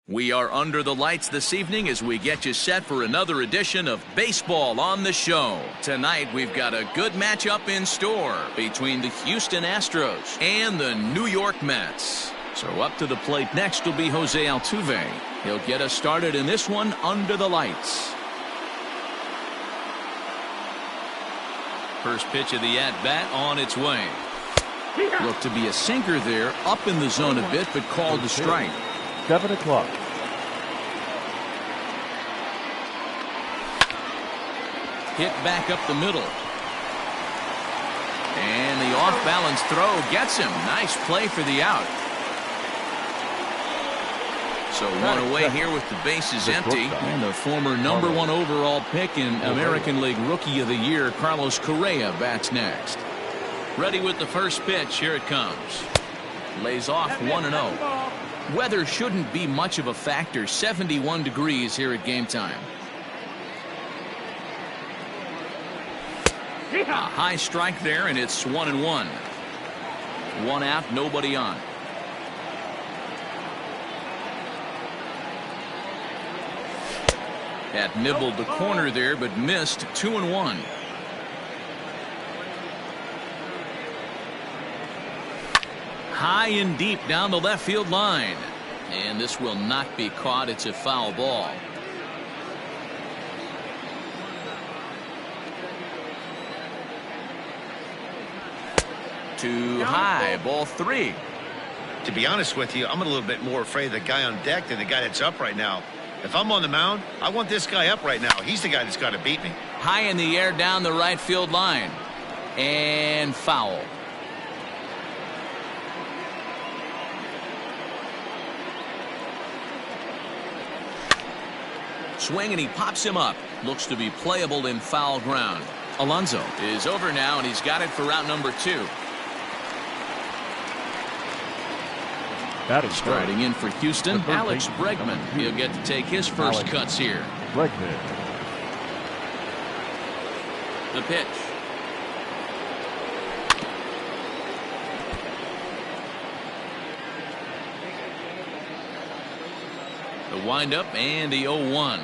We are under the lights this evening as we get you set for another edition of Baseball on the Show. Tonight we've got a good matchup in store between the Houston Astros and the New York Mets. So up to the plate next will be Jose Altuve. He'll get us started in this one under the lights. First pitch of the at-bat on its way. Looked to be a sinker there, up in the zone a bit, but called a strike. 7 o'clock. Hit back up the middle. And the off-balance throw gets him. Nice play for the out. So one away here with the bases empty. And the former #1 overall pick in American League Rookie of the Year, Carlos Correa, bats next. Ready with the first pitch. Here it comes. Lays off 1-0. Weather shouldn't be much of a factor. 71 degrees here at game time. A high strike there, and it's 1-1. One out, nobody on. That nibbled the corner there, but missed. 2-1. High and deep down the left field line. And this will not be caught. It's a foul ball. Too high. Ball 3. To be honest with you, I'm a little bit more afraid of the guy on deck than the guy that's up right now. If I'm on the mound, I want this guy up right now. He's the guy that's got to beat me. High in the air down the right field line. And foul. Swing, and he pops him up. Looks to be playable in foul ground. Alonso is over now, and he's got it for out number 2. That is starting in for Houston, Alex Bregman. He'll get to take his first cuts here. Bregman. The pitch. The windup and the 0-1.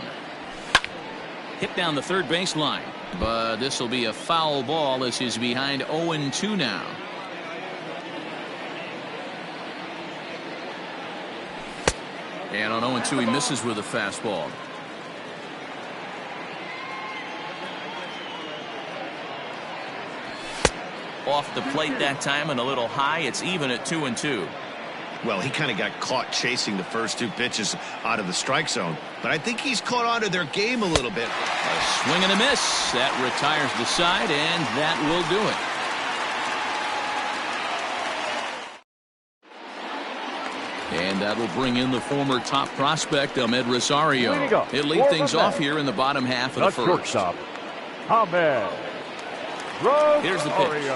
Hit down the third baseline, but this will be a foul ball as he's behind 0-2 now. And on 0-2 he misses with a fastball. Off the plate that time and a little high. It's even at 2-2. Well, he kind of got caught chasing the first 2 pitches out of the strike zone. But I think he's caught on to their game a little bit. A swing and a miss. That retires the side, and that will do it. And that will bring in the former top prospect, Ahmed Rosario. He'll lead things off here in the bottom half of the first. Shortstop, Ahmed Rosario. Here's the pitch.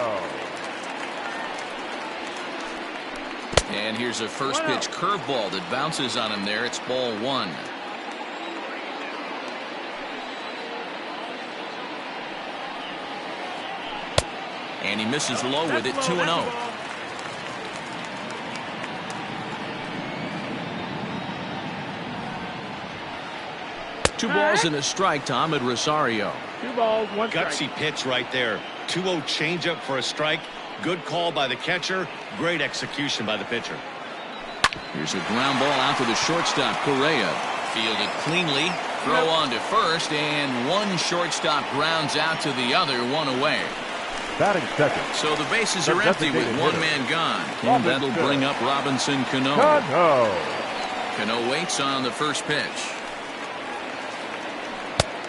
And here's a first pitch curveball that bounces on him there. It's ball 1. And he misses low with it. 2-0. Two balls and a strike to Ahmed Rosario. 2 balls, 1 strike. Gutsy pitch right there. 2-0 changeup for a strike. Good call by the catcher. Great execution by the pitcher. Here's a ground ball out to the shortstop, Correa. Fielded cleanly. Throw on to first, and one shortstop grounds out to the other, 1 away. Batting second. So the bases are empty with 1 man gone. And that'll bring up Robinson Cano. Cano waits on the first pitch.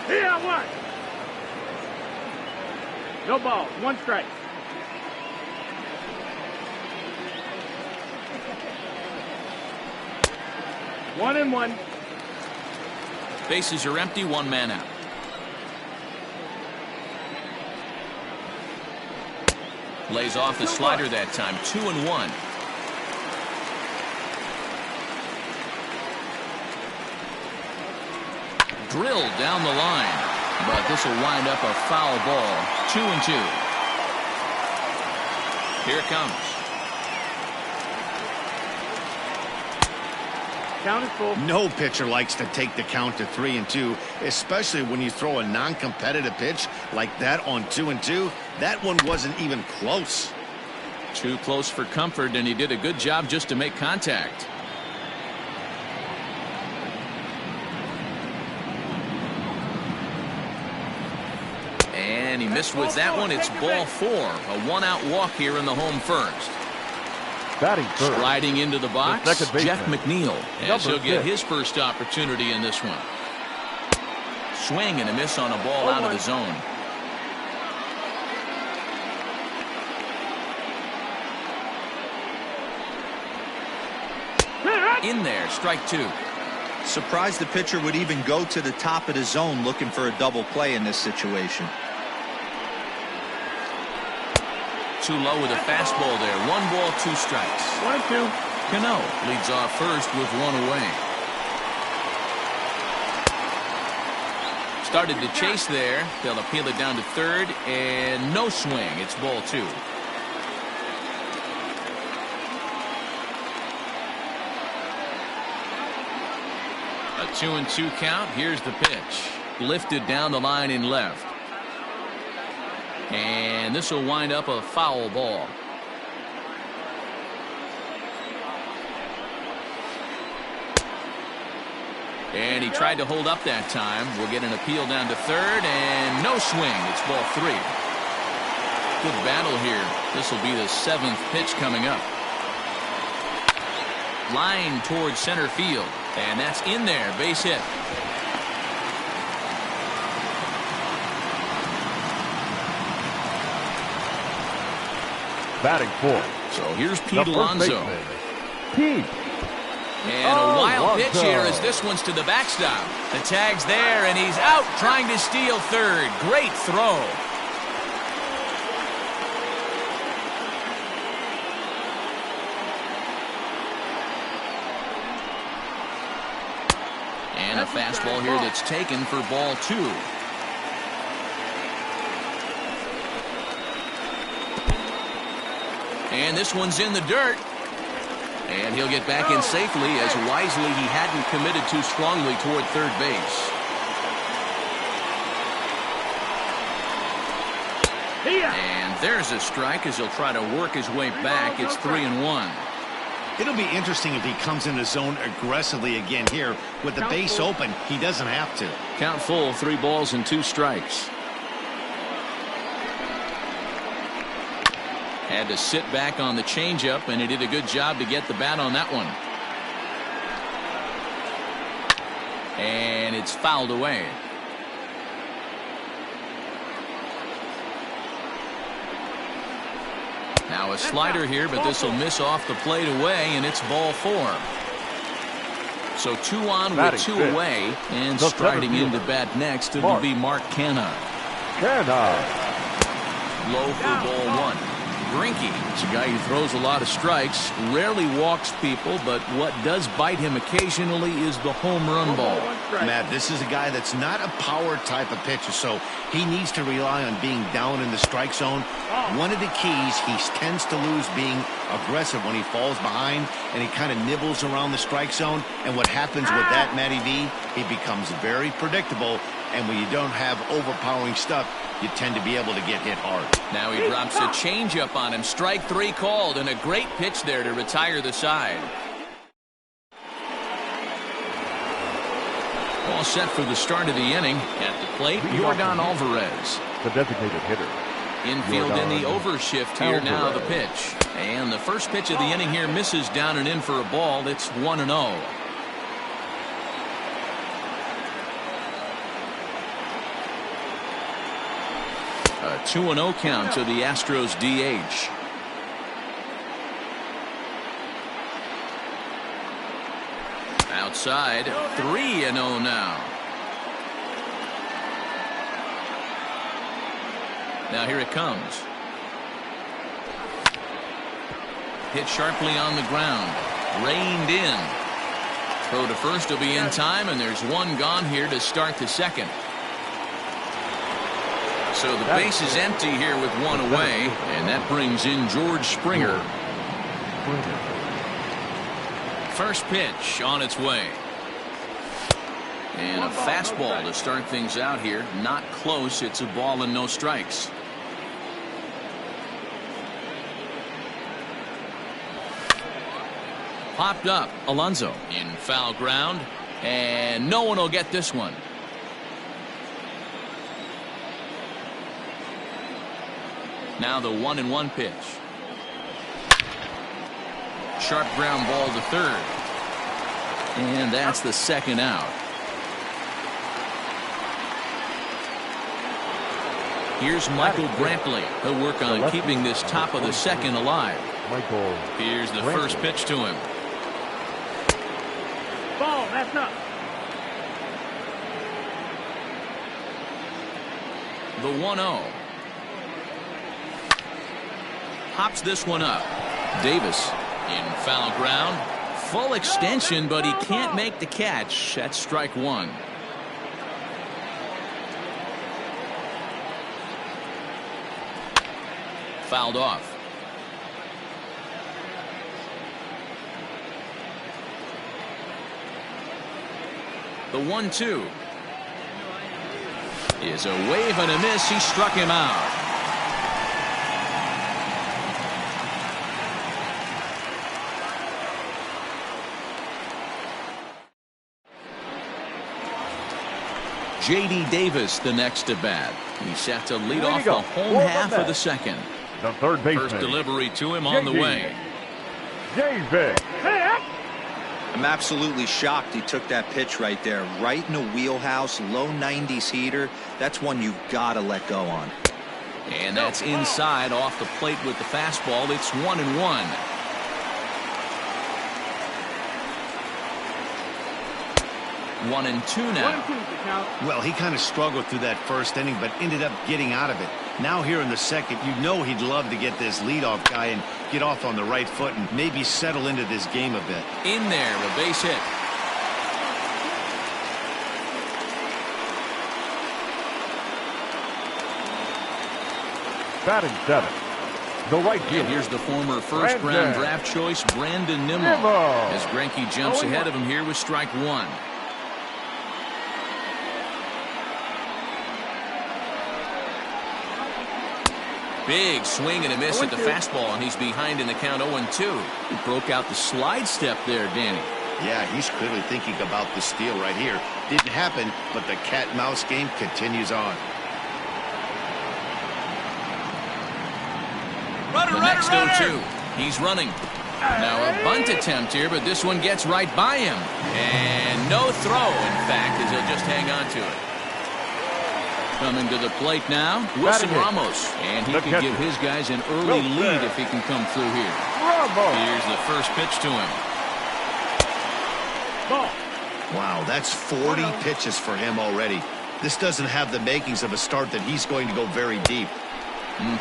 Yeah, 1. No balls, 1 strike. One and 1. Bases are empty, 1 man out. Lays off the slider that time. 2-1. Drilled down the line, but this will wind up a foul ball. 2-2. Here it comes. Count is full. No pitcher likes to take the count to 3-2, especially when you throw a non-competitive pitch like that on 2-2. That one wasn't even close. Too close for comfort, and he did a good job just to make contact. And he missed with that one. It's ball 4. A one-out walk here in the home first. Batting third. Striding into the box, Jeff McNeil, as he'll get his first opportunity in this one. Swing and a miss on a ball out of the zone. In there, strike 2. Surprised the pitcher would even go to the top of the zone looking for a double play in this situation. Too low with a fastball there. 1 ball, 2 strikes. 1-2. Cano leads off first with 1 away. Started to chase there. They'll appeal it down to third, and no swing. It's ball 2. A 2-2 count. Here's the pitch. Lifted down the line in left. And this will wind up a foul ball. And he tried to hold up that time. We'll get an appeal down to third, and no swing. It's ball 3. Good battle here. This will be the 7th pitch coming up. Line towards center field, and that's in there. Base hit. Batting 4. So here's Pete Alonso. Pete. And a wild pitch here as this one's to the backstop. The tag's there, and he's out trying to steal third. Great throw. And a fastball here that's taken for ball 2. And this one's in the dirt. And he'll get back in safely, as wisely he hadn't committed too strongly toward third base. And there's a strike as he'll try to work his way back. It's 3-1. It'll be interesting if he comes in the zone aggressively again here. With the base open, he doesn't have to. Count full, 3 balls and 2 strikes. Had to sit back on the changeup, and he did a good job to get the bat on that one. And it's fouled away. Now a slider here, but this will miss off the plate away, and it's ball 4. So 2 on with 2 away, and striding into bat next, it'll be Mark Canha. Low for ball 1. Greinke is a guy who throws a lot of strikes, rarely walks people, but what does bite him occasionally is the home run ball. Matt, this is a guy that's not a power type of pitcher, so he needs to rely on being down in the strike zone. One of the keys, he tends to lose being aggressive when he falls behind, and he kind of nibbles around the strike zone. And what happens with that, Matty V, he becomes very predictable, and when you don't have overpowering stuff, you tend to be able to get hit hard. Now he drops a changeup on him. Strike 3 called, and a great pitch there to retire the side. All set for the start of the inning. At the plate, Yordan Alvarez. The designated hitter. Infield in the overshift here now, the pitch. And the first pitch of the inning here misses down and in for a ball. It's 1-0. A 2-0 count to the Astros DH. Outside, 3-0 now. Now here it comes. Hit sharply on the ground. Reined in. Throw to first will be in time, and there's 1 gone here to start the second. So the base is empty here with 1 away, and that brings in George Springer. First pitch on its way. And a fastball to start things out here. Not close. It's a ball and no strikes. Popped up. Alonso in foul ground. And no one will get this one. Now the 1-1 pitch. Sharp ground ball to third. And that's the second out. Here's Michael Brantley. He'll work on keeping this top of the second alive. Here's the first pitch to him. Ball, that's up. The 1-0. Hops this one up. Davis in foul ground. Full extension, but he can't make the catch. That's strike one. Fouled off. The 1-2 is a wave and a miss. He struck him out. J.D. Davis the next to bat. He's set to lead off the home half of the second. The third baseman. First delivery to him on the way. Davis. I'm absolutely shocked he took that pitch right there. Right in the wheelhouse, low 90s heater. That's one you've got to let go on. And that's inside off the plate with the fastball. It's 1-1. One and two now. Well, he kind of struggled through that first inning, but ended up getting out of it. Now here in the second, you know he'd love to get this leadoff guy and get off on the right foot and maybe settle into this game a bit. In there, a base hit. Batting seven. The right fielder. And here's the former first-round draft choice, Brandon Nimmo. As Greinke jumps ahead of him here with strike one. Big swing and a miss at the fastball, and he's behind in the count 0-2. He broke out the slide step there, Danny. Yeah, he's clearly thinking about the steal right here. Didn't happen, but the cat-mouse game continues on. The next 0-2. He's running. Now a bunt attempt here, but this one gets right by him. And no throw, in fact, as he'll just hang on to it. Coming to the plate now, Wilson Ramos. And he can give his guys an early lead if he can come through here. Here's the first pitch to him. Ball. Wow, that's 40 pitches for him already. This doesn't have the makings of a start that he's going to go very deep.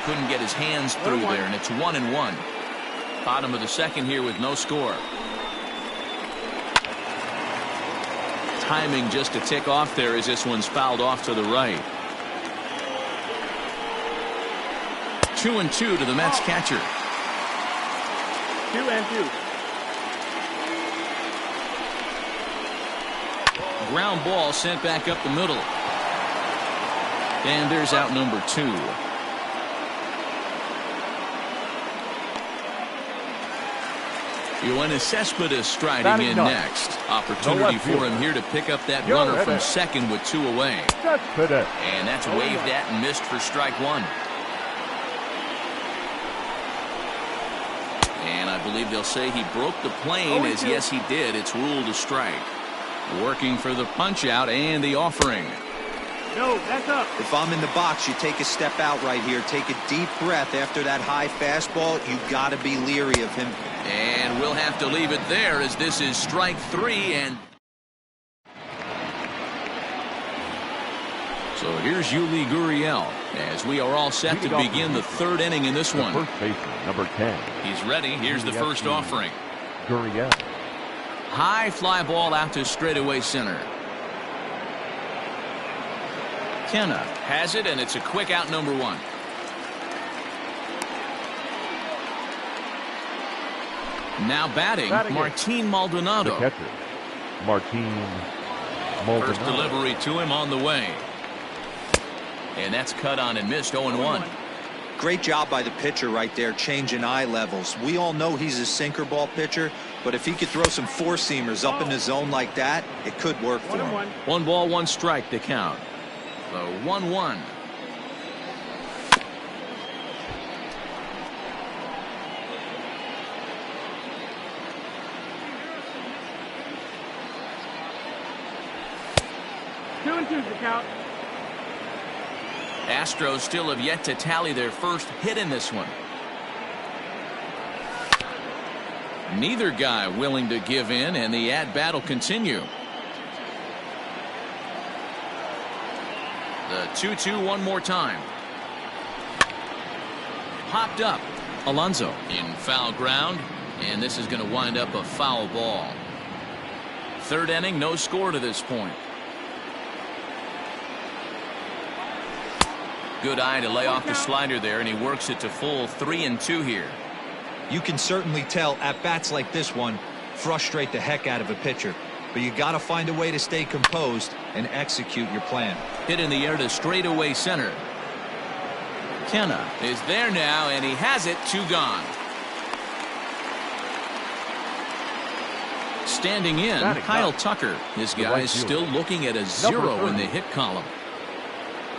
Couldn't get his hands through there, and it's 1-1. Bottom of the second here with no score. Timing just to tick off there as this one's fouled off to the right. 2-2 to the Mets catcher. 2-2. Ground ball sent back up the middle. And there's out number 2. Yoenis Cespedes striding in next. Opportunity for him here to pick up that runner from second with 2 away. And that's waved at and missed for strike one. And I believe they'll say he broke the plane, as yes he did. It's ruled a strike. Working for the punch out and the offering. No, that's up. If I'm in the box, you take a step out right here. Take a deep breath after that high fastball. You got to be leery of him. And we'll have to leave it there as this is strike 3. And so here's Yuli Gurriel as we are all set to begin the third inning in this one. First baseman, number 10. He's ready. Here's the first offering. Gurriel. High fly ball out to straightaway center. Kenna has it, and it's a quick out number 1. Now batting Martin Maldonado. The catcher, Martin Maldonado. First delivery to him on the way. And that's cut on and missed. 0-1. Great job by the pitcher right there, changing eye levels. We all know he's a sinker ball pitcher, but if he could throw some four-seamers up in the zone like that, it could work for him. 1 ball, 1 strike to count. The 1-1. Two and two's the count. Astros still have yet to tally their first hit in this one. Neither guy willing to give in, and the at-bat will continue. The 2-2 one more time. Popped up. Alonso in foul ground, and this is going to wind up a foul ball. Third inning, no score to this point. Good eye to lay off the slider there, and he works it to full 3-2 here. You can certainly tell at bats like this one frustrate the heck out of a pitcher, but you got to find a way to stay composed and execute your plan. Hit in the air to straightaway center. Kenna is there now, and he has it. 2 gone. Standing in, Kyle Tucker. This guy is still looking at a 0 in the hit column.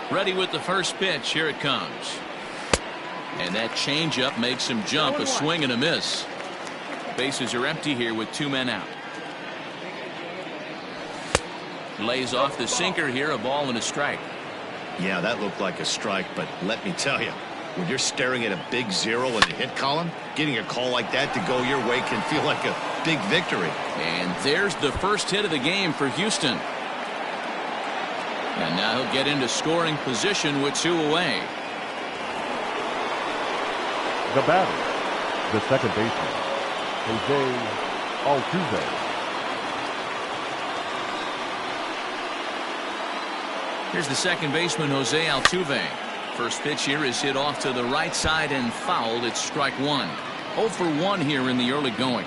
Ready with the first pitch. Here it comes. And that changeup makes him jump. A swing and a miss. Bases are empty here with 2 men out. Lays off the sinker here. A ball and a strike. Yeah, that looked like a strike, but let me tell you, when you're staring at a big 0 in the hit column, getting a call like that to go your way can feel like a big victory. And there's the first hit of the game for Houston. And now he'll get into scoring position with 2 away. The batter, the second baseman, Jose Altuve. Here's the second baseman, Jose Altuve. First pitch here is hit off to the right side and fouled. It's strike 1. 0 for 1 here in the early going.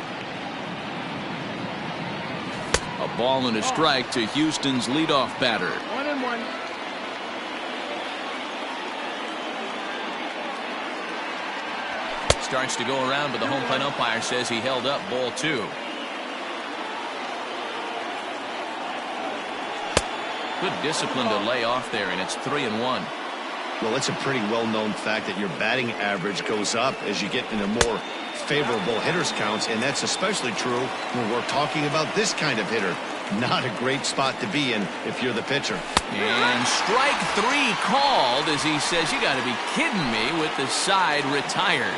A ball and a strike to Houston's leadoff batter. 1-1. Starts to go around, but the home plate umpire says he held up ball 2. Good discipline to lay off there, and it's 3-1. Well, it's a pretty well-known fact that your batting average goes up as you get into more favorable hitters counts, and that's especially true when we're talking about this kind of hitter. Not a great spot to be in if you're the pitcher. And strike 3 called as he says, you got to be kidding me, with the side retired.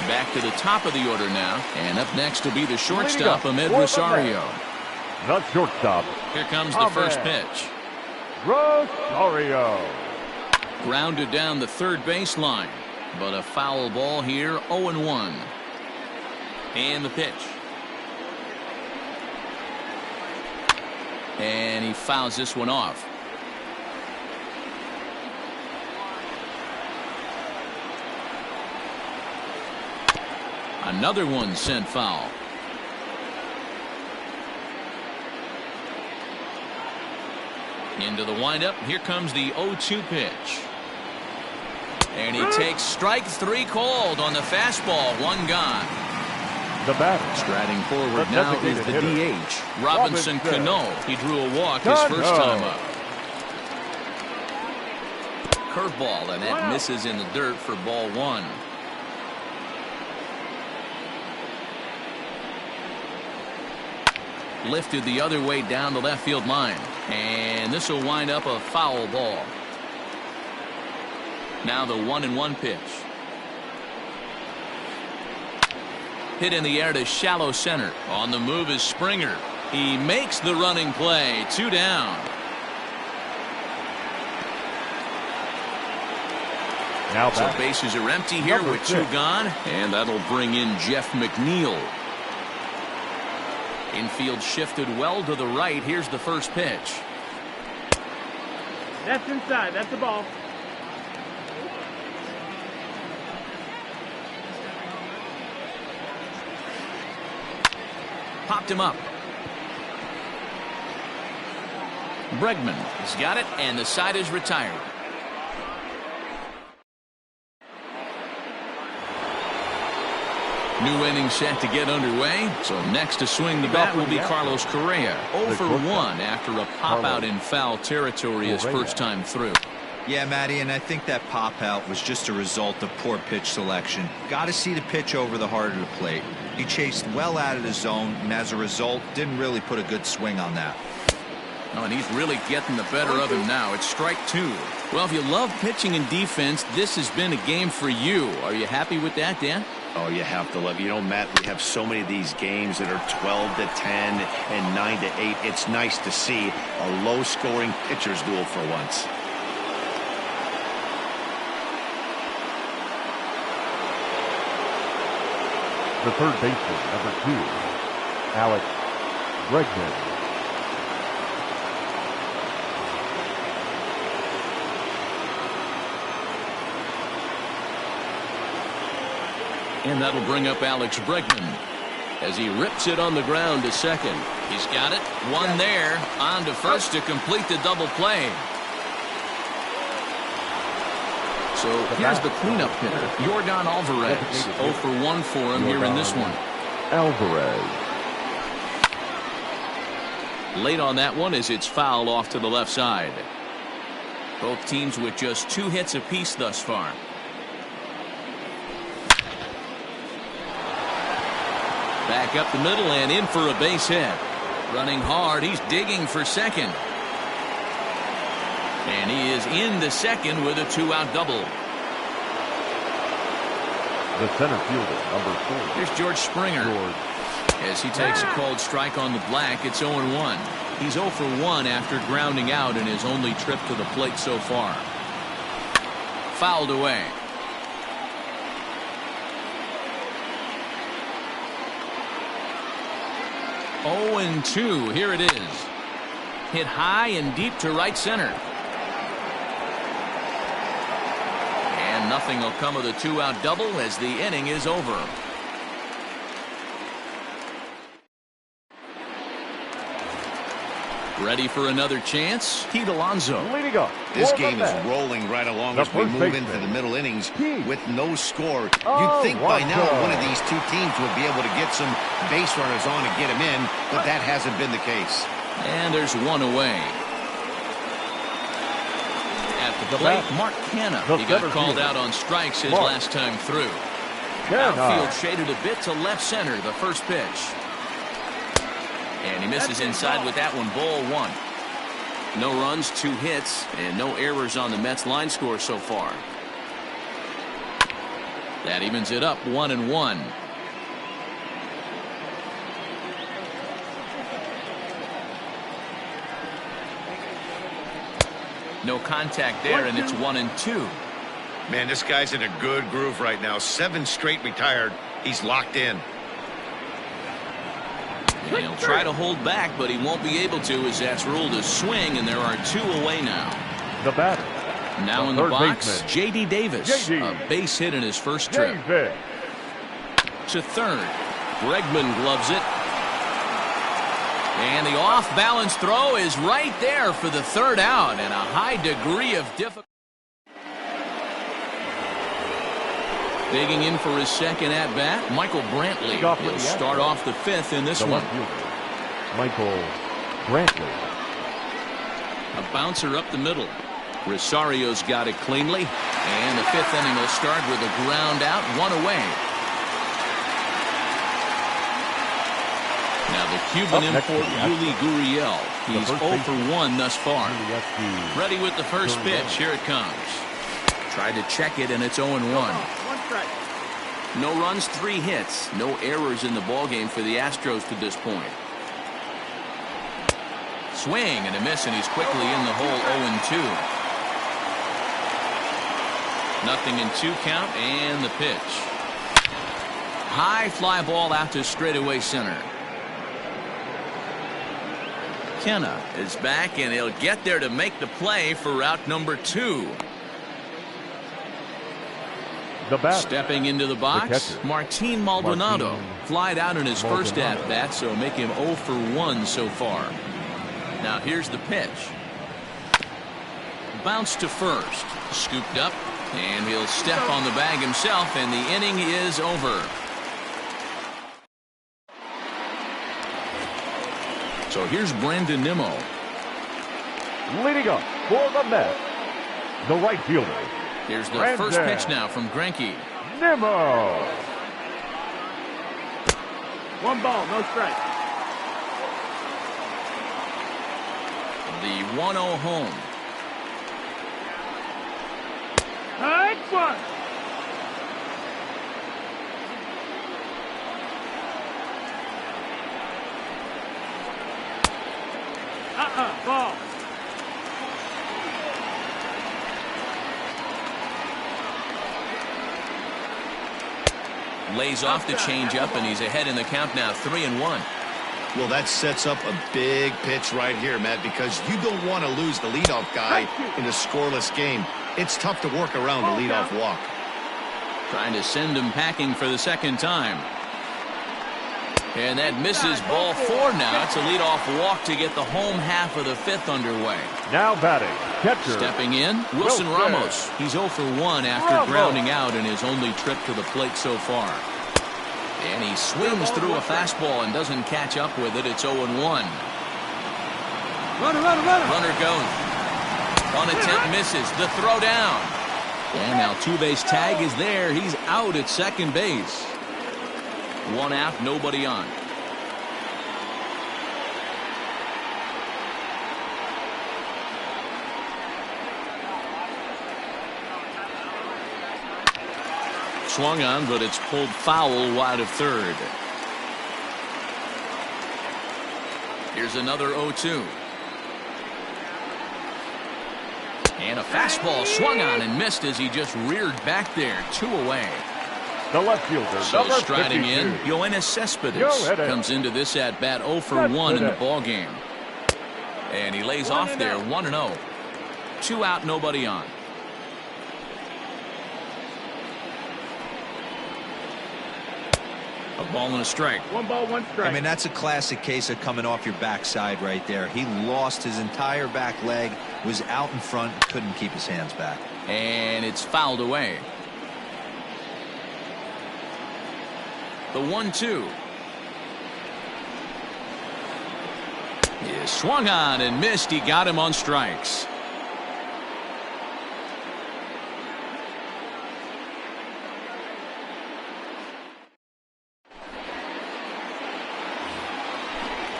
Back to the top of the order now, and up next will be the shortstop, Ahmed Rosario. The shortstop. Here comes the first pitch. Rosario. Grounded down the third baseline, but a foul ball here. 0-1. And the pitch. And he fouls this one off. Another one sent foul. Into the windup. Here comes the 0-2 pitch. And he takes strike 3 called on the fastball. 1 gone. The batter. Striding forward now is the DH. Robinson Cano. He drew a walk his first time up. Curveball, and that misses in the dirt for ball 1. Lifted the other way down the left field line, and this will wind up a foul ball. Now the 1-1 pitch. Hit in the air to shallow center. On the move is Springer. He makes the running play. 2 down. Now so bases are empty here with 2 gone, and that'll bring in Jeff McNeil. Infield shifted well to the right. Here's the first pitch. That's inside. That's the ball. Popped him up. Bregman has got it, and the side is retired. New inning set to get underway. So next to swing the bat will be Carlos Correa. 0 for 1 after a pop out in foul territory his first time through. Yeah, Matty, and I think that pop out was just a result of poor pitch selection. Got to see the pitch over the heart of the plate. He chased well out of the zone, and as a result, didn't really put a good swing on that. Oh, and he's really getting the better of him now. It's strike 2. Well, if you love pitching and defense, this has been a game for you. Are you happy with that, Dan? Oh, you have to love it. You know, Matt, we have so many of these games that are 12 to 10 and 9 to 8. It's nice to see a low-scoring pitcher's duel for once. The third baseman, number 2, Alex Bregman. And that'll bring up Alex Bregman as he rips it on the ground to second. He's got it. One there. On to first to complete the double play. So here's the cleanup hitter, Yordan Alvarez. 0 for 1 for him here in this one. Alvarez. Late on that one as it's fouled off to the left side. Both teams with just 2 hits apiece thus far. Back up the middle and in for a base hit. Running hard, he's digging for second. And he is in the second with a 2-out double. The center fielder, number 4. Here's George Springer. As he takes a called strike on the black, it's 0-1. He's 0 for 1 after grounding out in his only trip to the plate so far. Fouled away. Oh, and 2. Here it is. Hit high and deep to right center. And nothing will come of the 2-out double as the inning is over. Ready for another chance? Pete Alonso. Leading up. This game is rolling right along as we move into the middle innings with no score. You'd think by now one of these two teams would be able to get some base runners on and get them in, but that hasn't been the case. And there's one away. At the plate, Mark Canha. He got called out on strikes his last time through. Outfield shaded a bit to left center, the first pitch. And he misses inside with that one, ball 1. No runs, 2 hits, and no errors on the Mets line score so far. That evens it up 1-1. No contact there, and it's 1-2. Man, this guy's in a good groove right now. 7 straight retired. He's locked in. And he'll try to hold back, but he won't be able to as that's ruled a swing, and there are 2 away now. The batter. Now in the box, J.D. Davis. A base hit in his first trip. To third. Bregman gloves it. And the off-balance throw is right there for the 3rd out, and a high degree of difficulty. Digging in for his second at-bat, Michael Brantley. He'll start off the 5th in this one. Michael Brantley. A bouncer up the middle. Rosario's got it cleanly. And the 5th inning will start with a ground out, 1 away. Now the Cuban import, Yuli Gurriel. He's 0 for 1 thus far. Ready with the first pitch. Here it comes. Tried to check it, and it's 0-1. No runs, 3 hits. No errors in the ballgame for the Astros to this point. Swing and a miss, and he's quickly in the hole. 0-2. Nothing in 2 count, and the pitch. High fly ball out to straightaway center. Canha is back, and he'll get there to make the play for route number 2. The batter. Stepping into the box, catcher. Martin Maldonado. Martin Flied out in his first Maldonado. at-bat, so make him 0 for 1 so far. Now here's the pitch. Bounce to first. Scooped up, and he'll step on the bag himself, and the inning is over. So here's Brandon Nimmo. Leading up for the Mets, the right fielder. Here's the Brandon first pitch now from Greinke. Nimmo. 1 ball, no strike. The 1-0 home. High one. Ball. Lays off the changeup, and he's ahead in the count now, 3-1. Well, that sets up a big pitch right here, Matt, because you don't want to lose the leadoff guy in a scoreless game. It's tough to work around the leadoff walk. Trying to send him packing for the second time. And that misses, ball 4 now. It's a leadoff walk to get the home half of the 5th underway. Now batting, catcher. Stepping in, Wilson Ramos. He's 0 for 1 after grounding out in his only trip to the plate so far. And he swings through a fastball and doesn't catch up with it. It's 0-1. Runner going. On attempt misses. The throw down. And Altuve's tag is there. He's out at second base. 1 out, nobody on. Swung on, but it's pulled foul wide of third. Here's another 0-2. And a fastball swung on and missed as he just reared back there. 2 away. The left fielder, So number striding 52. in, Yoenis Cespedes Yoenis. comes into this at-bat 0 for 1 in the ballgame. And he lays off there, 1-0. 2 out, nobody on. A ball and a strike. 1 ball, 1 strike. I mean, that's a classic case of coming off your backside right there. He lost his entire back leg, was out in front, couldn't keep his hands back. And it's fouled away. The 1-2. He swung on and missed. He got him on strikes.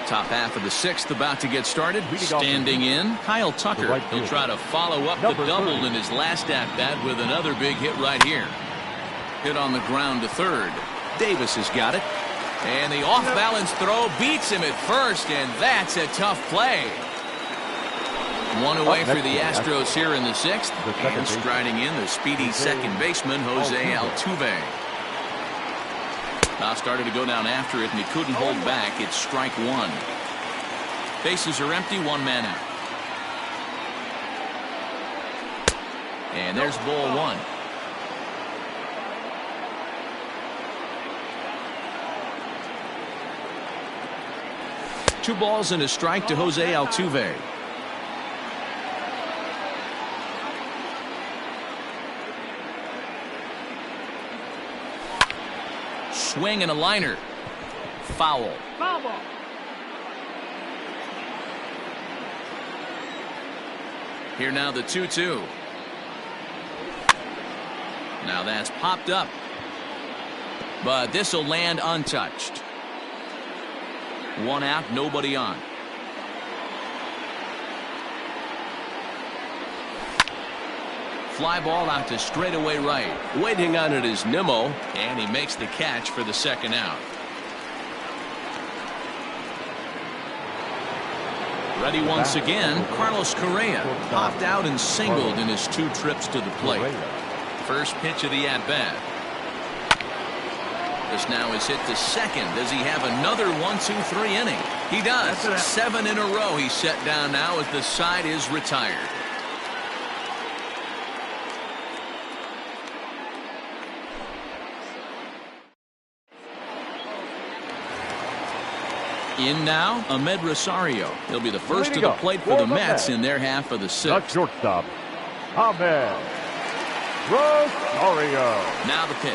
Top half of the 6th about to get started. Standing in, Kyle Tucker. He'll try to follow up the double in his last at-bat with another big hit right here. Hit on the ground to third. Davis has got it. And the off-balance throw beats him at first, and that's a tough play. 1 away for the Astros here in the 6th. And striding in, the speedy second baseman, Jose Altuve. Now started to go down after it, and he couldn't hold back. It's strike 1. Bases are empty, 1 man out. And there's ball 1. Two balls and a strike to Jose Altuve. Swing and a liner. Foul. Foul ball. Here now the 2-2. Now that's popped up. But this will land untouched. 1 out, nobody on. Fly ball out to straightaway right. Waiting on it is Nimmo, and he makes the catch for the second out. Ready once again, Carlos Correa popped out and singled in his 2 trips to the plate. First pitch of the at-bat. This now is hit to second. Does he have another 1-2-3 inning? He does. 7 in a row he's set down now as the side is retired. In now, Ahmed Rosario. He'll be the first to the plate for the Mets in their half of the The sixth. shortstop, Ahmed Rosario. Now the pitch.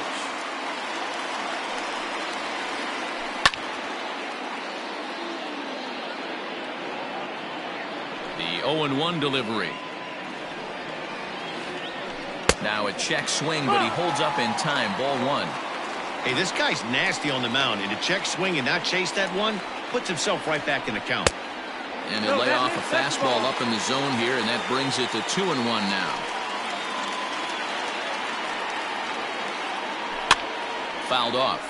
The 0-1 delivery. Now a check swing, but he holds up in time. Ball one. Hey, this guy's nasty on the mound, and to check swing and not chase that one puts himself right back in the count. And he'll lay off a fastball up in the zone here, and that brings it to 2-1 now. Fouled off.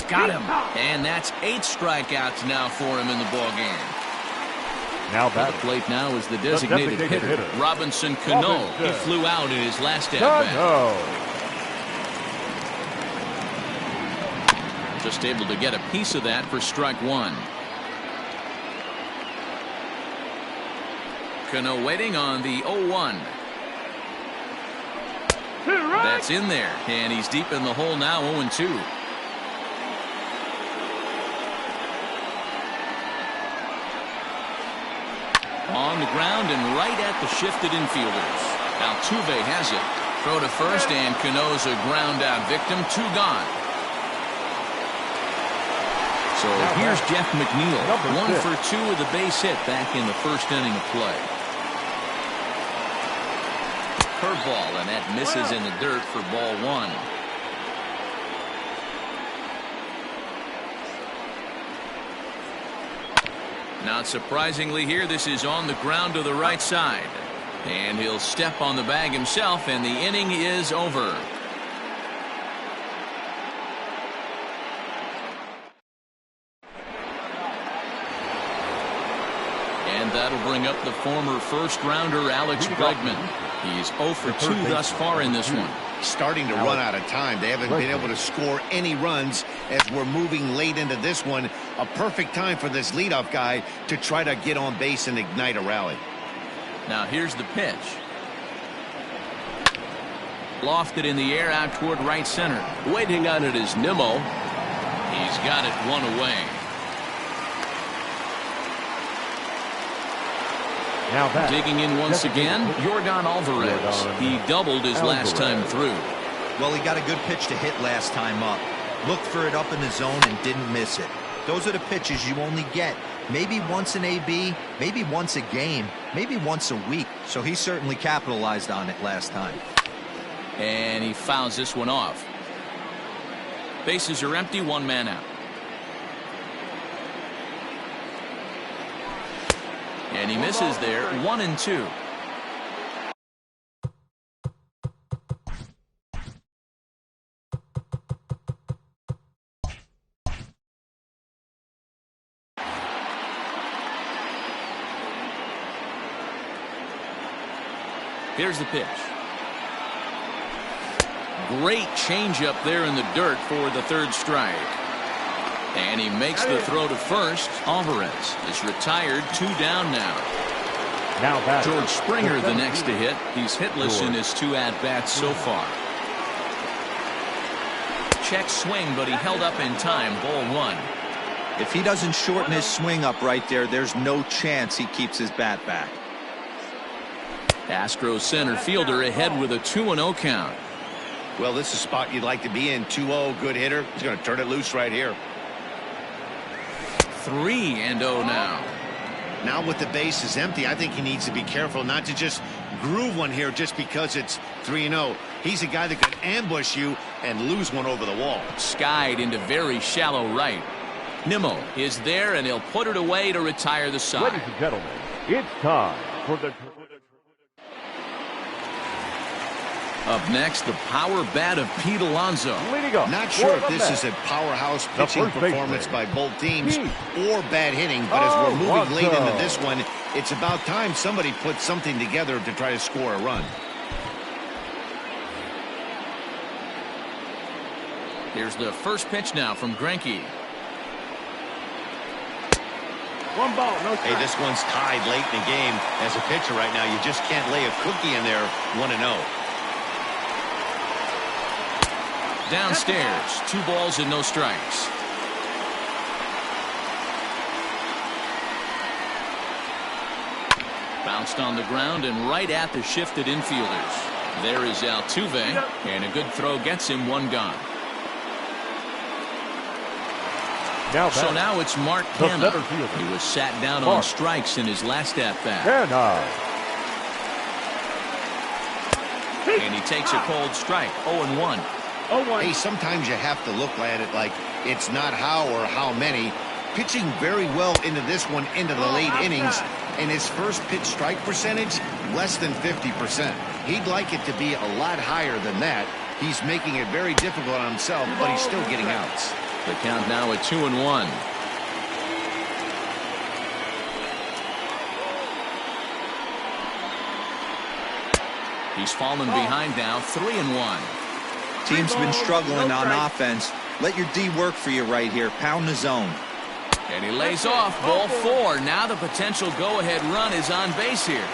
Got him. And that's 8 strikeouts now for him in the ball game. Now At the batting. plate now is the designated hitter, Robinson Cano. He flew out in his last at-bat. Just able to get a piece of that for strike one. Cano waiting on the 0-1. That's in there, and he's deep in the hole now, 0-2. On the ground and right at the shifted infielders. Altuve has it. Throw to first, and Cano's a ground out victim. 2 gone. So here's Jeff McNeil. 1 for 2 with a base hit back in the first inning of play. Curveball, and that misses in the dirt for ball one. Not surprisingly here, this is on the ground to the right side. And he'll step on the bag himself, and the inning is over. And that'll bring up the former first-rounder Alex Bregman. He's 0 for 2 thus far in this one. Starting to run out of time. They haven't been able to score any runs as we're moving late into this one. A perfect time for this leadoff guy to try to get on base and ignite a rally. Now here's the pitch. Lofted in the air out toward right center. Waiting on it is Nimmo. He's got it 1 away. Now back. Digging in once again, Yordan Alvarez. He doubled his last time through. Well, he got a good pitch to hit last time up. Looked for it up in the zone and didn't miss it. Those are the pitches you only get maybe once in AB, maybe once a game, maybe once a week. So he certainly capitalized on it last time. And he fouls this one off. Bases are empty, 1 man out. And he misses there, 1-2. Here's the pitch. Great changeup there in the dirt for the 3rd strike. And he makes the throw to first. Alvarez is retired, 2 down now. Now back. George Springer the next to hit. He's hitless in his 2 at-bats so far. Check swing, but he held up in time. Ball 1. If he doesn't shorten his swing up right there, there's no chance he keeps his bat back. Astros center fielder ahead with a 2-0 count. Well, this is a spot you'd like to be in. 2-0, good hitter. He's going to turn it loose right here. 3-0 now. Now with the bases empty, I think he needs to be careful not to just groove one here just because it's 3-0. He's a guy that could ambush you and lose one over the wall. Skied into very shallow right. Nimmo is there, and he'll put it away to retire the side. Ladies and gentlemen, it's time for the... Up next, the power bat of Pete Alonso. Not sure if this is a powerhouse pitching performance by both teams or bad hitting, but as we're moving late into this one, it's about time somebody put something together to try to score a run. Here's the first pitch now from Greinke. One ball, no strike. Hey, this one's tied late in the game. As a pitcher right now, you just can't lay a cookie in there 1-0. Downstairs, 2 balls and no strikes. Bounced on the ground and right at the shifted infielders. There is Altuve, and a good throw gets him 1 gone. So now it's Mark Canha. He was sat down on strikes in his last at-bat. And he takes a cold strike, 0-1. Hey, sometimes you have to look at it like it's not how or how many. Pitching very well into this one, into the late innings, and his first pitch strike percentage, less than 50%. He'd like it to be a lot higher than that. He's making it very difficult on himself, but he's still getting outs. The count now at 2-1. He's fallen behind now, 3-1. Team's been struggling on offense. Let your D work for you right here. Pound the zone. And he lays off, ball 4. Now the potential go-ahead run is on base here.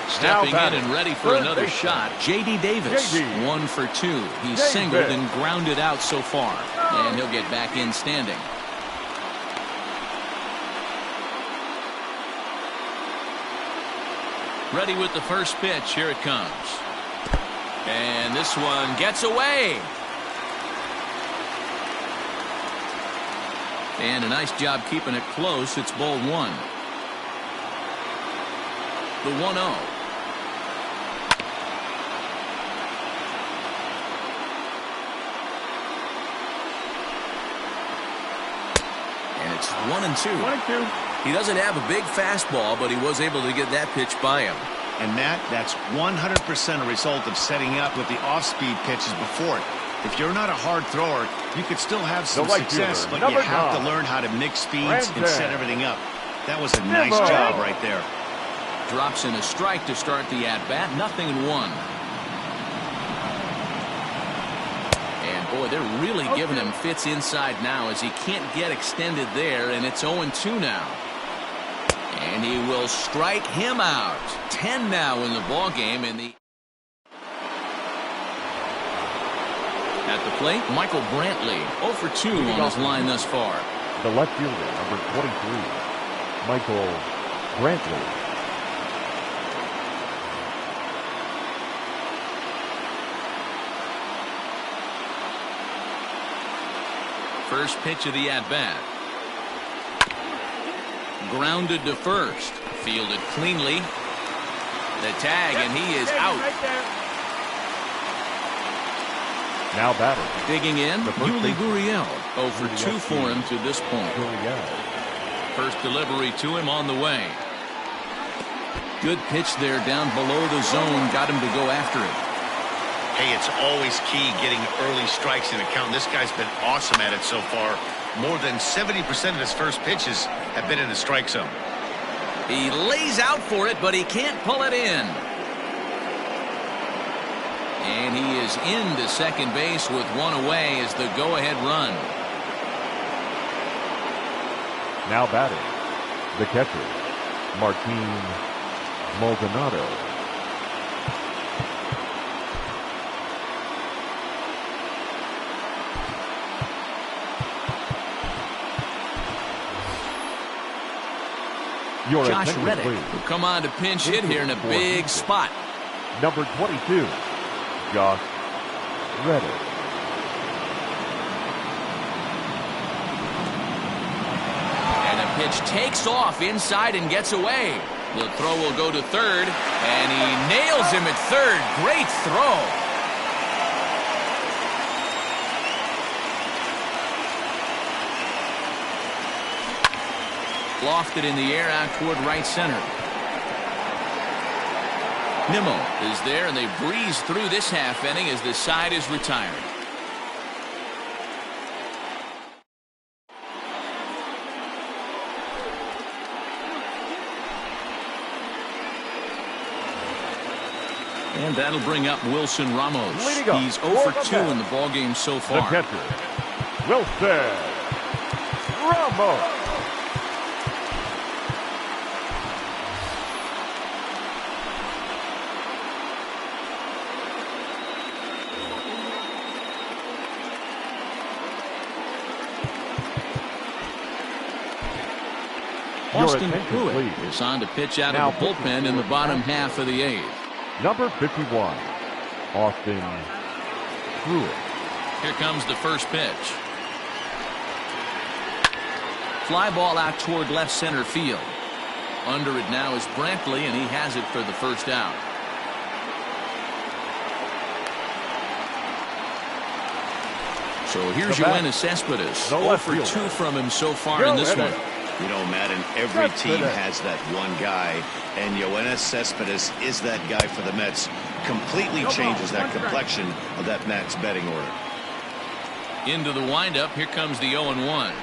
Stepping in and ready for another shot, J.D. Davis, 1 for 2. He's singled and grounded out so far, and he'll get back in standing. Ready with the first pitch. Here it comes. And this one gets away. And a nice job keeping it close. It's ball 1. The 1-0. And it's 1-2. 1-2. He doesn't have a big fastball, but he was able to get that pitch by him. And Matt, that's 100% a result of setting up with the off-speed pitches before it. If you're not a hard thrower, you could still have some success, but you have to learn how to mix speeds and set everything up. That was a nice job right there. Drops in a strike to start the at-bat. 0-1. And boy, they're really giving him fits inside now as he can't get extended there, and it's 0-2 now. And he will strike him out. 10 now in the ball game. At the plate, Michael Brantley, 0 for 2 on his line thus far. The left fielder, number 23, Michael Brantley. First pitch of the at-bat. Grounded to first. Fielded cleanly. The tag, and he is out. Now batter. Digging in, Yuli Gurriel. 0 for 2 for him to this point. First delivery to him on the way. Good pitch there down below the zone. Got him to go after it. Hey, it's always key getting early strikes in a count. This guy's been awesome at it so far. More than 70% of his first pitches have been in the strike zone. He lays out for it, but he can't pull it in. And he is into second base with 1 away as the go-ahead run. Now batting, the catcher, Martin Maldonado. Josh Reddick will come on to pinch hit here in a big spot. Number 22, Josh Reddick. And a pitch takes off inside and gets away. The throw will go to third, and he nails him at third. Great throw. Lofted in the air out toward right center. Nimmo is there, and they breeze through this half inning as the side is retired. And that'll bring up Wilson Ramos. He's 0 for 2 in the ballgame so far. The catcher, Wilson Ramos. Austin attention, Pruitt please. is on to pitch out Now of the bullpen in the bottom half of the 8th. Number 51, Austin Pruitt. Here comes the first pitch. Fly ball out toward left center field. Under it now is Brantley, and he has it for the first out. So here's Yoenis Cespedes. 0 for 2 from him so far in this one. You know, Madden, every team has that one guy, and Yoenis Cespedes is that guy for the Mets. Completely changes that complexion of that Mets betting order. Into the windup, here comes the 0-1.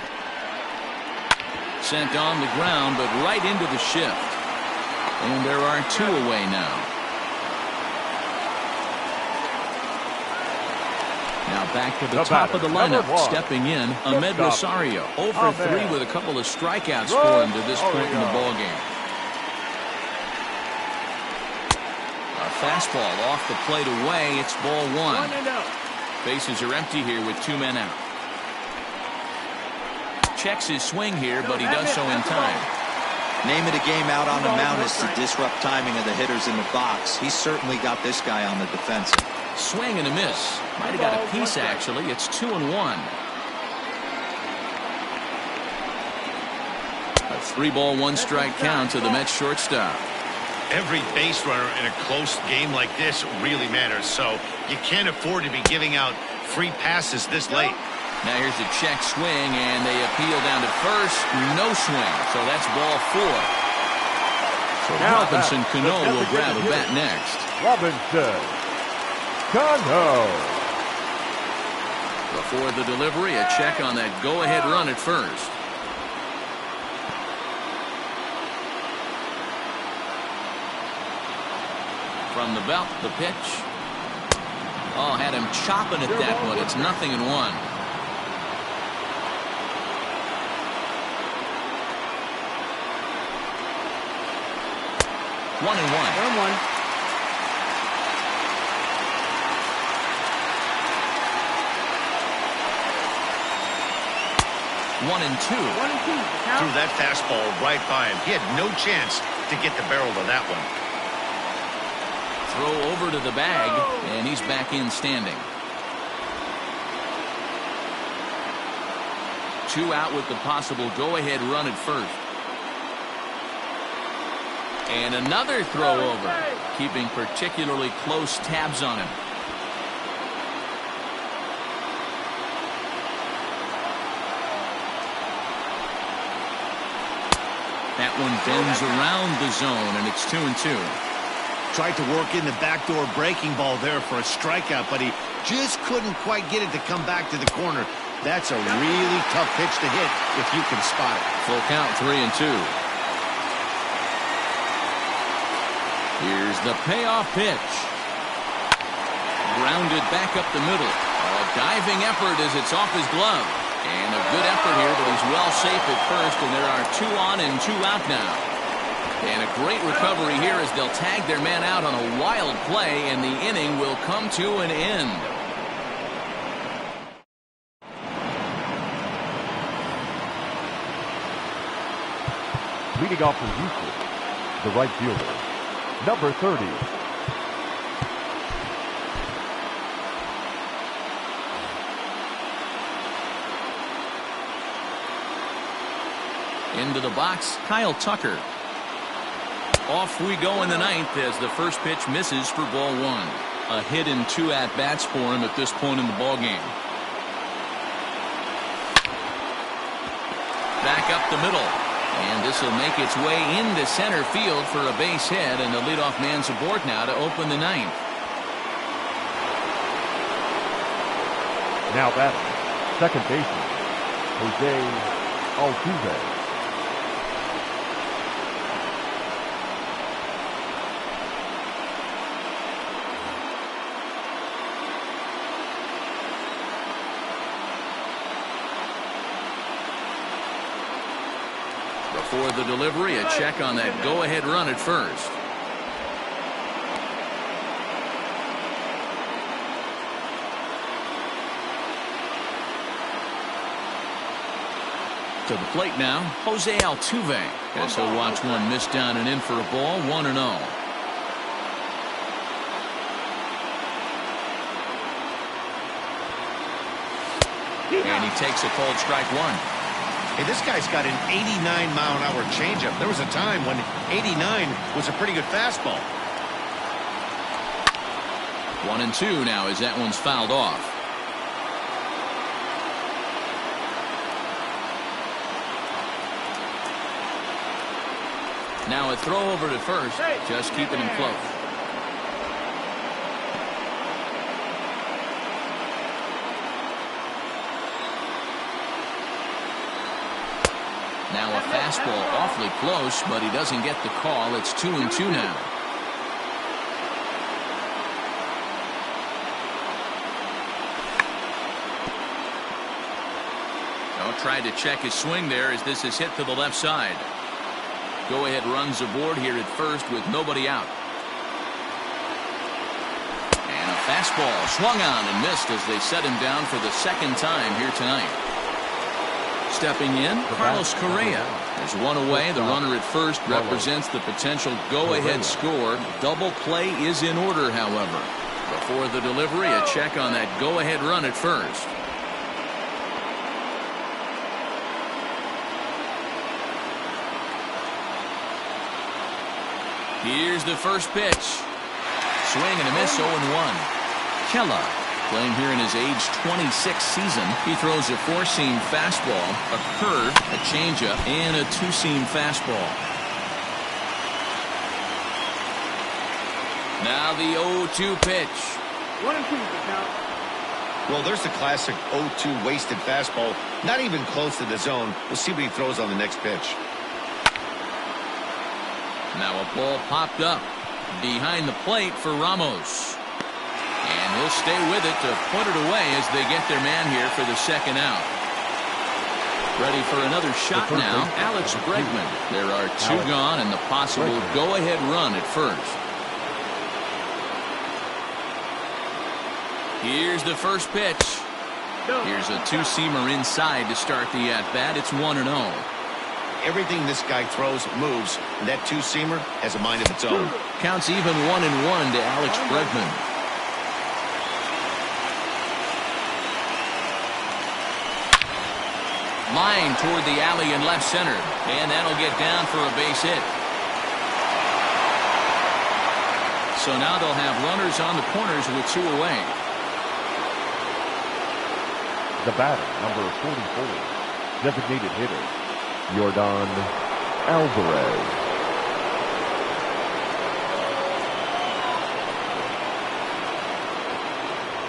Sent on the ground, but right into the shift. And there are 2 away now. Now back to the top of the lineup, stepping in, Ahmed Rosario. 0 for 3 with a couple of strikeouts for him to this point in the ballgame. A fastball off the plate away. It's ball 1. Bases are empty here with 2 men out. Checks his swing here, but he does so in time. Name of the game out on the mound is to disrupt timing of the hitters in the box. He's certainly got this guy on the defensive. Swing and a miss. Might have got a piece, actually. It's 2-1. A 3-ball, 1-strike count to the Mets shortstop. Every base runner in a close game like this really matters, so you can't afford to be giving out free passes this late. Now here's a check swing, and they appeal down to first. No swing, so that's ball 4. So Robinson Cano will grab a bat next. Robinson Cano. Before the delivery, a check on that go-ahead run at first. From the belt, the pitch. Oh, had him chopping at that one. It's 0-1. 1-1. 1-2. Threw that fastball right by him. He had no chance to get the barrel of that one. Throw over to the bag, and he's back in standing. 2 out with the possible go-ahead run at first. And another throw over, keeping particularly close tabs on him. That one bends around the zone, and it's 2-2. Tried to work in the backdoor breaking ball there for a strikeout, but he just couldn't quite get it to come back to the corner. That's a really tough pitch to hit if you can spot it. Full count, 3-2. Here's the payoff pitch. Grounded back up the middle. A diving effort as it's off his glove. And a good effort here, but he's well safe at first, and there are 2 on and 2 out now. And a great recovery here as they'll tag their man out on a wild play, and the inning will come to an end. Leading off for Houston, the right fielder, number 30. Into the box, Kyle Tucker. Off we go in the 9th as the first pitch misses for ball 1. A hit and 2 at-bats for him at this point in the ballgame. Back up the middle. And this will make its way into center field for a base hit, and the leadoff man's aboard now to open the 9th. Now batting, second baseman, Jose Altuve. Before the delivery, a check on that go-ahead run at first. To the plate now, Jose Altuve. Guess he'll watch one miss down and in for a ball, 1-0. And he takes a cold strike one. Hey, this guy's got an 89-mile-an-hour changeup. There was a time when 89 was a pretty good fastball. 1-2 now as that one's fouled off. Now a throw over to first, just keeping him close. Now a fastball awfully close, but he doesn't get the call. It's 2-2 now. Tried to check his swing there as this is hit to the left side. Go-ahead runs aboard here at first with nobody out. And a fastball swung on and missed as they set him down for the second time here tonight. Stepping in, Carlos Correa. There's one away. The runner at first represents the potential go-ahead score. Double play is in order, however. Before the delivery, a check on that go-ahead run at first. Here's the first pitch. Swing and a miss, 0-1. Kella, playing here in his age 26 season. He throws a four-seam fastball, a curve, a changeup, and a two-seam fastball. Now the 0-2 pitch. 1-2 the count. Well, there's the classic 0-2 wasted fastball. Not even close to the zone. We'll see what he throws on the next pitch. Now a ball popped up behind the plate for Ramos. And he'll stay with it to put it away as they get their man here for the second out. Ready for another shot now, Alex Bregman. There are two gone and the possible go-ahead run at first. Here's the first pitch. Here's a two-seamer inside to start the at-bat. It's 1-0. Everything this guy throws moves, and that two-seamer has a mind of its own. Counts even 1-1 to Alex Bregman. Line toward the alley in left center, and that'll get down for a base hit. So now they'll have runners on the corners with two away. The batter, number 44, designated hitter, Yordan Alvarez.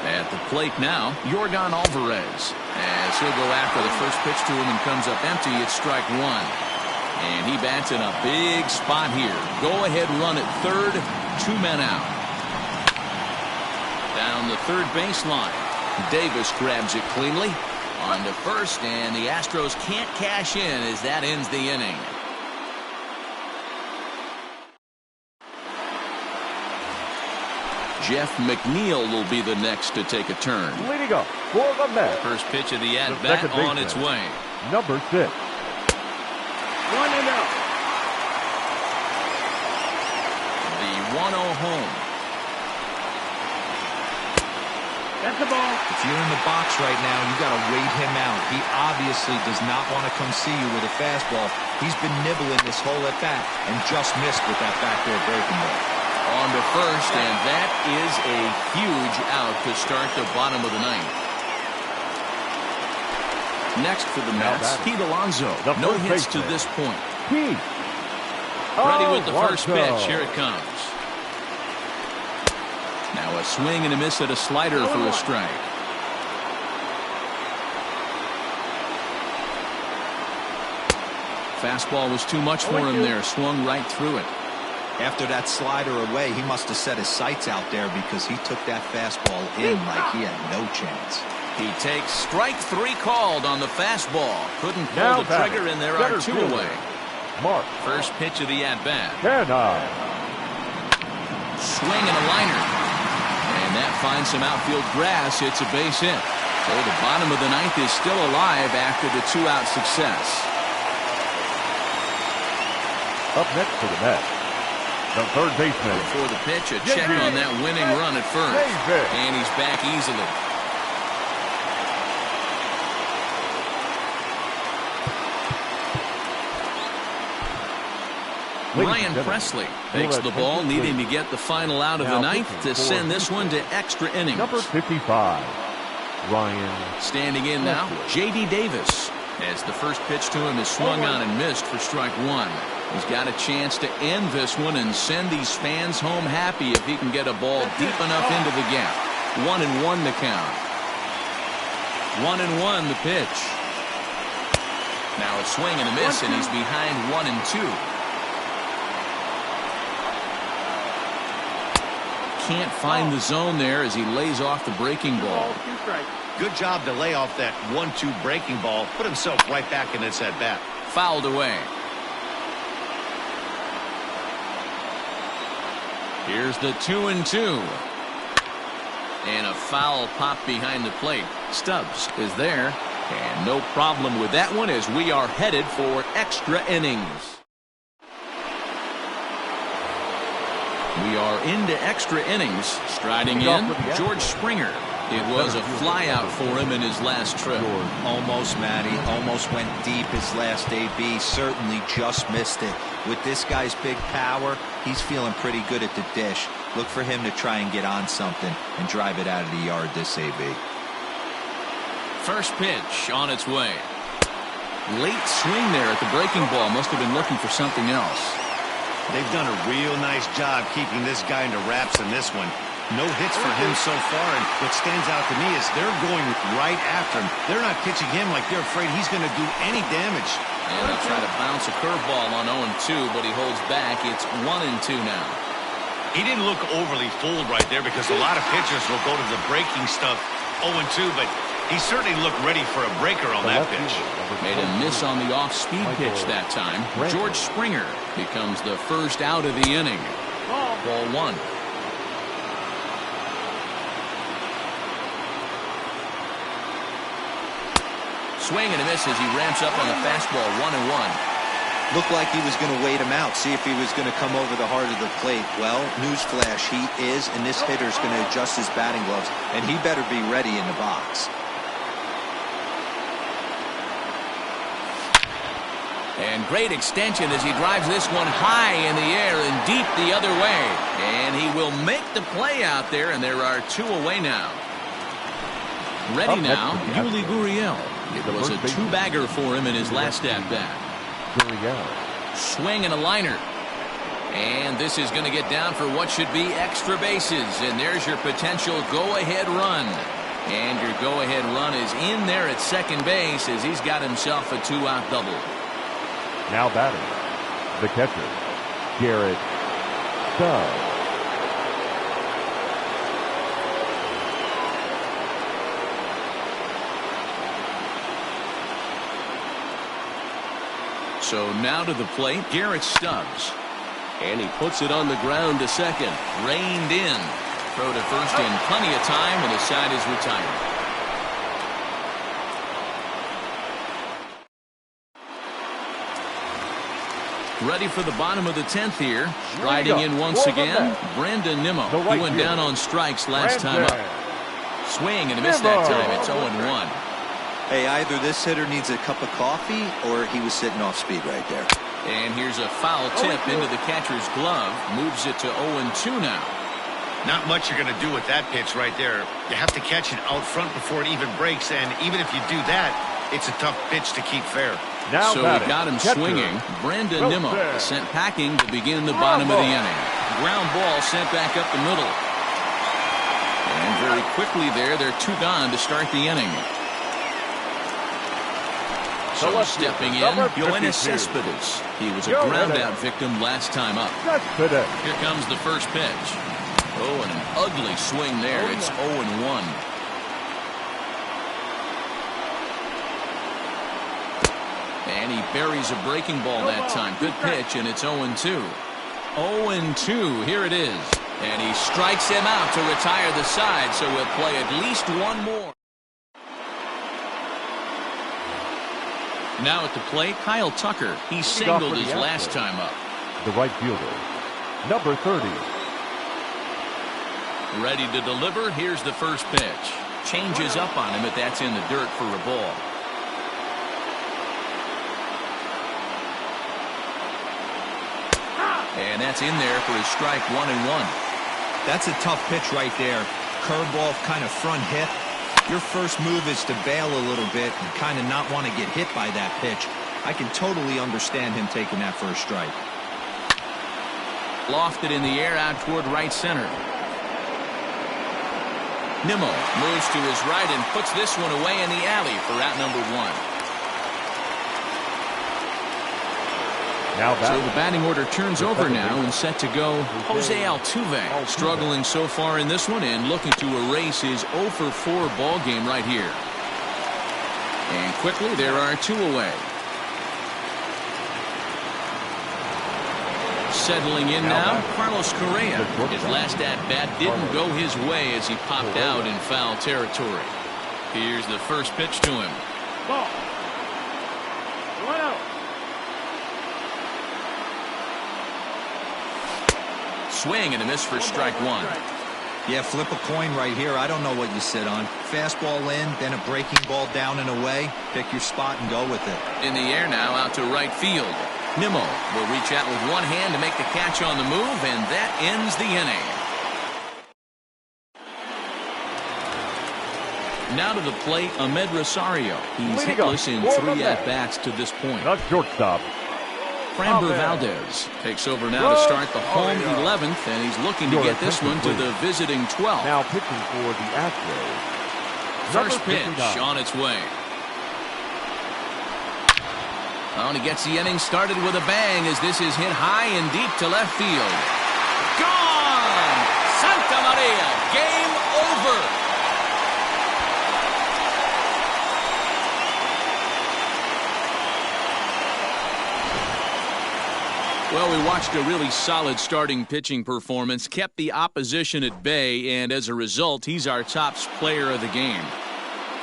At the plate now, Yordan Alvarez. As he'll go after the first pitch to him and comes up empty, it's strike one. And he bats in a big spot here. Go-ahead run at third, two men out. Down the third baseline. Davis grabs it cleanly. On to first, and the Astros can't cash in as that ends the inning. Jeff McNeil will be the next to take a turn. Leading up for the Mets. First pitch of the at-bat on its way. Number 6. 1-0. The 1-0 home. That's the ball. If you're in the box right now, you got to wait him out. He obviously does not want to come see you with a fastball. He's been nibbling this whole at bat and just missed with that backdoor breaking ball. On to first, and that is a huge out to start the bottom of the ninth. Next for the Mets, Pete Alonso. No hits to this point. Pete. Ready with the first pitch. Here it comes. Now a swing and a miss at a slider for a strike. Fastball was too much for him there. Swung right through it. After that slider away, he must have set his sights out there because he took that fastball in like he had no chance. He takes strike three called on the fastball. Couldn't pull the trigger, and there are two away. Mark. First pitch of the at-bat. Swing and a liner. And that finds some outfield grass. It's a base hit. So the bottom of the ninth is still alive after the two-out success. Up next for the Mets, the third baseman. Before the pitch, a check on that winning run at first. And he's back easily. Ryan Presley takes the ball, needing to get the final out of the ninth to send this one to extra innings. Number 55, Ryan. Standing in now, J.D. Davis, as the first pitch to him is swung on and missed for strike one. He's got a chance to end this one and send these fans home happy if he can get a ball deep enough into the gap. 1-1 the count. 1-1 the pitch. Now a swing and a miss, and he's behind 1-2. Can't find the zone there as he lays off the breaking ball. Good job to lay off that 1-2 breaking ball. Put himself right back in this at bat. Fouled away. Here's the 2-2. And a foul pop behind the plate. Stubbs is there. And no problem with that one as we are headed for extra innings. We are into extra innings. Striding in, George Springer. It was a flyout for him in his last trip. Almost, Matty. Almost went deep his last AB. Certainly just missed it. With this guy's big power, he's feeling pretty good at the dish. Look for him to try and get on something and drive it out of the yard this AB. First pitch on its way. Late swing there at the breaking ball. Must have been looking for something else. They've done a real nice job keeping this guy into wraps in this one. No hits for him so far, and what stands out to me is they're going right after him. They're not pitching him like they're afraid he's going to do any damage. And they'll try to bounce a curveball on 0-2, but he holds back. It's 1-2 now. He didn't look overly fooled right there because a lot of pitchers will go to the breaking stuff 0-2, but he certainly looked ready for a breaker on that pitch. Made a miss on the off-speed pitch that time. George Springer becomes the first out of the inning. Ball one. Swing and a miss as he ramps up on the fastball. 1-1. Looked like he was going to wait him out, see if he was going to come over the heart of the plate. Well, newsflash, he is, and this hitter's going to adjust his batting gloves, and he better be ready in the box. And great extension as he drives this one high in the air and deep the other way. And he will make the play out there, and there are two away now. Ready now, Yuli Gurriel. It was a two-bagger for him in his last at-bat. Swing and a liner. And this is going to get down for what should be extra bases. And there's your potential go-ahead run. And your go-ahead run is in there at second base as he's got himself a two-out double. Now batting, the catcher, Garrett Stubbs. So now to the plate, Garrett Stubbs. And he puts it on the ground to second. Reined in. Throw to first in plenty of time, and the side is retired. Ready for the bottom of the 10th here. Striding in once again, Brandon Nimmo. He went down on strikes last time up. Swing and a miss that time. It's 0-1. Hey, either this hitter needs a cup of coffee or he was sitting off speed right there. And here's a foul tip into the catcher's glove. Moves it to 0-2 now. Not much you're going to do with that pitch right there. You have to catch it out front before it even breaks, and even if you do that, it's a tough pitch to keep fair. Now so we got him swinging. Brandon Nimmo sent packing to begin the bottom of the inning. Ground ball sent back up the middle. And very quickly there, they're two gone to start the inning. So stepping in, Yoenis Cespedes. He was a ground-out victim last time up. Here comes the first pitch. Oh, and an ugly swing there. It's 0-1. And he buries a breaking ball that time. Good pitch, and it's 0-2. 0-2, here it is. And he strikes him out to retire the side, so we'll play at least one more. Now at the plate, Kyle Tucker. He singled his last time up. the right fielder, number 30. Ready to deliver. Here's the first pitch. Changes up on him, but that's in the dirt for a ball. And that's in there for his strike, 1-1. That's a tough pitch right there. Curveball, kind of front hit. Your first move is to bail a little bit and kind of not want to get hit by that pitch. I can totally understand him taking that first strike. Lofted in the air out toward right center. Nimmo moves to his right and puts this one away in the alley for out number 1. So the batting order turns over now and set to go. Jose Altuve struggling so far in this one and looking to erase his 0 for 4 ball game right here. And quickly there are 2 away. Settling in now, Carlos Correa. His last at-bat didn't go his way as he popped out in foul territory. Here's the first pitch to him. Ball. 1-0. Swing and a miss for strike 1. Yeah, flip a coin right here. I don't know what you sit on. Fastball in, then a breaking ball down and away. Pick your spot and go with it. In the air now out to right field. Nimmo will reach out with one hand to make the catch on the move, and that ends the inning. Now to the plate, Ahmed Rosario. He's hitless in 3 at-bats to this point. The shortstop, Framber Valdez takes over now to start the home 11th, and he's looking to get this one to the visiting 12th. Now pitching for the Astros. First pitch on its way. Oh, and he gets the inning started with a bang as this is hit high and deep to left field. Gone! Santa Maria, game over. Well, we watched a really solid starting pitching performance, kept the opposition at bay, and as a result, he's our top player of the game.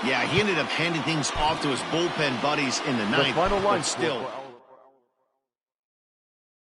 Yeah, he ended up handing things off to his bullpen buddies in the ninth, final line but still.